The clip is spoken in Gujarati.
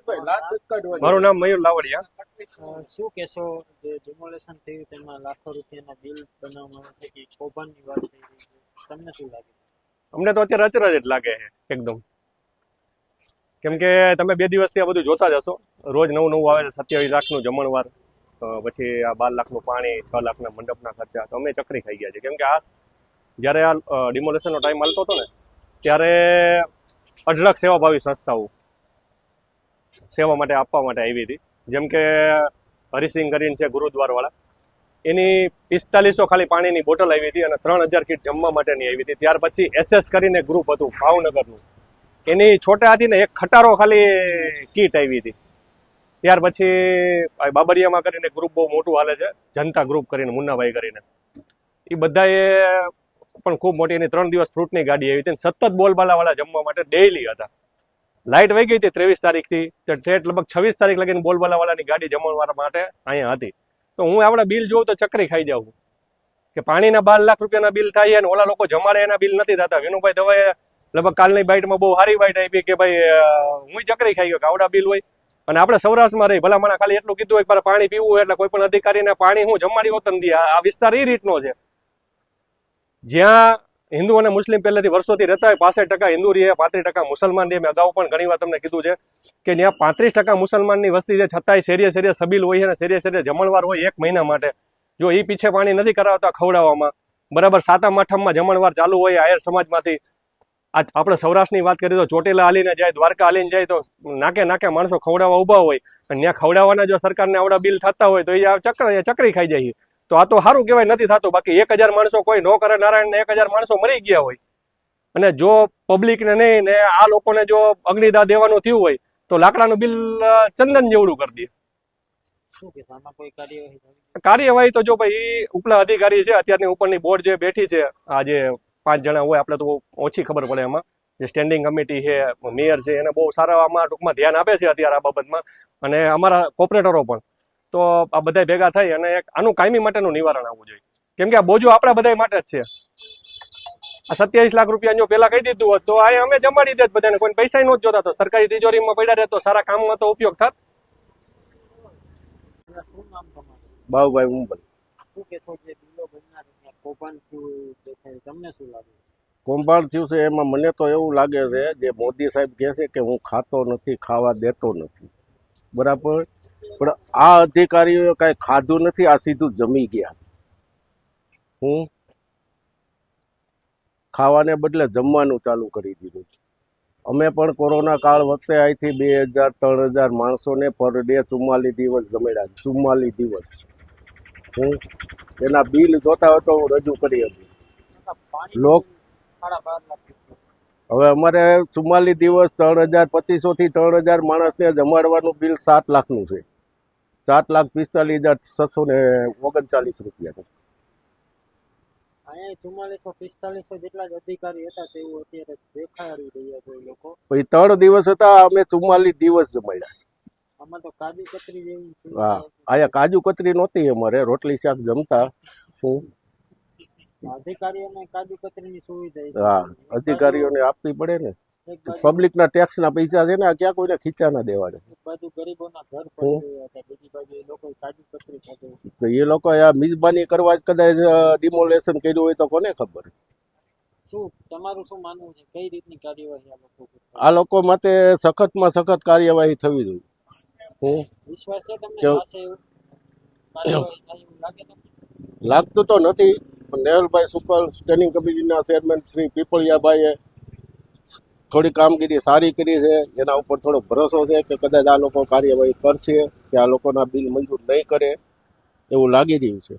મારું નામ મયુર લાવડિયા. શું કહેશો જે ડિમોલેશન થયું તેમાં લાખો રૂપિયાના બિલ બનાવવામાં આવે છે કે કૌભાંડની વાત થઈ રહી છે, તમને શું લાગે? અમને તો અત્યારે અચરજ જ લાગે છે એકદમ. કેમ કે તમે 2 દિવસથી આ બધું જોતા જ હશો, રોજ નવું નવું આવે છે. 27 લાખનું જમણવાર, પછી આ 12 લાખનું પાણી, 6 લાખના મંડપના ખર્ચા. તો અમે ચકરી ખાઈ ગયા છે. કેમ કે આ જ્યારે આ ડિમોલેશનનો ટાઈમ હાલતો હતો ને, ત્યારે અઢળક સેવાભાવી સંસ્થાઓ સેવા માટે આપવા માટે આવી હતી. જેમ કે હરિસિંહ કરીને છે ગુરુદ્વારવાળા, એની 4500 ખાલી પાણીની બોટલ આવી હતી અને 3000 કીટ જમવા માટેની આવી હતી. ત્યાર પછી SS કરીને ગ્રુપ હતું ભાવનગરનું, એની છોટા હતી ને એક ખટારો ખાલી કીટ આવી હતી. ત્યાર પછી બાબરિયામાં કરીને ગ્રુપ બહુ મોટું હાલે છે, જનતા ગ્રુપ કરીને, મુન્નાભાઈ કરીને, એ બધાએ પણ ખૂબ મોટી એની 3 દિવસ ફ્રૂટની ગાડી આવી હતી. સતત બોલબાલાવાળા જમવા માટે ડેઈલી હતા. લાઇટ વહી ગઈ હતી 23 તારીખથી, તો ઠેઠ લગભગ 26 તારીખ લગીને બોલબાલાવાળાની ગાડી જમણવાર માટે અહીંયા હતી. તો હું આપણે બિલ જોઉં તો ચકરી ખાઈ જાઉં કે પાણીના 12 લાખ રૂપિયાના બિલ થાય અને ઓલા લોકો જમાડે એના બિલ નથી થતા. વિનુભાઈ દવાએ લગભગ કાલની બાઇટમાં બહુ સારી બાઇટ આપી કે ભાઈ હું ચકરી ખાઈ ગયો કે આવડા બિલ હોય. અને આપણે સૌરાષ્ટ્રમાં રહી, ભલા મને ખાલી એટલું કીધું હોય કે પાણી પીવું હોય એટલે કોઈ પણ અધિકારીને પાણી હું જમાડી હોતન દે. આ વિસ્તાર એ રીતનો છે જ્યાં હિન્દુ અને મુસ્લિમ પહેલેથી વર્ષોથી રહેતા હોય. 65% હિન્દુ રહે, 35% મુસલમાન રહે. મેં અગાઉ પણ ઘણી વાર તમને કીધું છે કે ત્યાં 35% મુસલમાનની વસ્તી છે, છતાંય શેરીએ શેરીએ સબીલ હોય અને શેરીએ શેરીએ જમણવાર હોય 1 મહિના માટે. જો એ પીછે પાણી નથી કરાવતા ખવડાવવામાં, બરાબર 7મ 8મમાં જમણવાર ચાલુ હોય આયર સમાજમાંથી. આ આપણે સૌરાષ્ટ્રની વાત કરીએ તો ચોટીલા હાલીને જાય, દ્વારકા હાલીને જાય, તો નાકે નાકે માણસો ખવડાવવા ઊભા હોય અને ત્યાં ખવડાવવાના જો સરકારને આવડા બિલ થતા હોય તો એ ચકરી ખાઈ જાય. તો આ તો સારું કહેવાય નથી થતું. બાકી 1000 માણસો કોઈ નો કરે નારાયણ ને 1000 માણસો મરી ગયા હોય અને જો પબ્લિકને નહીં ને આ લોકોને જો અગ્નિદાહ દેવાનું થયું હોય તો લાકડાનું બિલ ચંદન જેવડું કરી દે. શું કે આમાં કોઈ કાર્યવાહી તો જો ભાઈ ઉપલા અધિકારી છે, અત્યારની ઉપરની બોર્ડ જે બેઠી છે, આ જે 5 જણા હોય, આપણે તો ઓછી ખબર પડે એમાં, જે સ્ટેન્ડિંગ કમિટી છે, મેયર છે, એને બહુ સારા આમાં ટૂંકમાં ધ્યાન આપે છે અત્યારે આ બાબતમાં, અને અમારા કોર્પોરેટરો પણ. તો આ બધા ભેગા થઈ અને આનું કાયમી માટેનું નિવારણ આવવું જોઈએ. કેમ કે આ બોજો આપણા બધા માટે જ છે. આ 27 લાખ રૂપિયા જો પેલા કહી દીધું હોત તો આ અમે જમાડી દેત બધાને, કોઈ પૈસા નો જોતા, તો સરકારી તિજોરીમાં પડ્યા રહે તો સારા કામમાં તો ઉપયોગ થાત. શું નામ તમારું? બાબુભાઈ મુંબલ. શું કહેશો જે બિલો બનનાર કૌભાંડ થયું જે થાય, તમને શું લાગે? કૌભાંડ થયું છે એમાં મને તો એવું લાગે છે, જે મોદી સાહેબ કહે છે કે હું ખાતો નથી, ખાવા દેતો નથી, બરાબર, પણ આ અધિકારીઓએ કાંઈ ખાધું નથી, આ સીધું જમી ગયા. હું ખાવાને બદલે જમવાનું ચાલુ કરી દીધું. અમે પણ કોરોના કાળ વખતે અહીંથી 2000-3000 માણસોને પર ડે 44 દિવસ જમાડ્યા. 44 દિવસ. હું એના બિલ જોતા હોય તો હું રજૂ કરી હતી. હવે અમારે 44 દિવસ 3250 થી 3000 માણસને જમાડવાનું બિલ 7 લાખનું છે. 7,45,639 રૂપિયાનું. અહીંયા 4445 જેટલા જ અધિકારી હતા તેવું અત્યારે દેખાડી રહ્યા છે લોકો. પછી 3 દિવસ હતા, અમે 44 દિવસ જમાડ્યા છે. આમાં તો કાજુ કતરી જેવું છે. હા, અહીંયા કાજુ કતરી નહોતી, અમારે રોટલી શાક જમતા. હું અધિકારીઓને કાજુ કતરીની સુવિધા, હા, અધિકારીઓને આપવી પડે ને. પબ્લિકના ટેક્સના પૈસા છે ને, આ ક્યાં કોઈને ખીચા ના દેવાડે. એક બાજુ ગરીબોના ઘર પડી રહ્યા હતા, બીજી બાજુ એ લોકો કાજુ કતરી ખાધું. તો એ લોકો આ મિજબાની કરવા જ કદાચ ડિમોલેશન કર્યું હોય તો કોને ખબર. શું તમારું શું માનવું છે, કઈ રીતની કાર્યવાહી આ લોકો માટે સખતમાં સખત કાર્યવાહી થવી જોઈએ. હું વિશ્વાસ છે તમને પાસે કાર્યવાહી થાય એવું લાગે તમને? લાગતું તો નથી, પણ નેહલભાઈ સુપર સ્ટેન્ડિંગ કમિટીના ચેરમેન શ્રી પીપળિયાભાઈએ થોડી કામગીરી સારી કરી છે. એના ઉપર થોડો ભરોસો છે કે કદાચ આ લોકો કાર્યવાહી કરશે, કે આ લોકોના બિલ મંજૂર નહીં કરે એવું લાગી રહ્યું છે.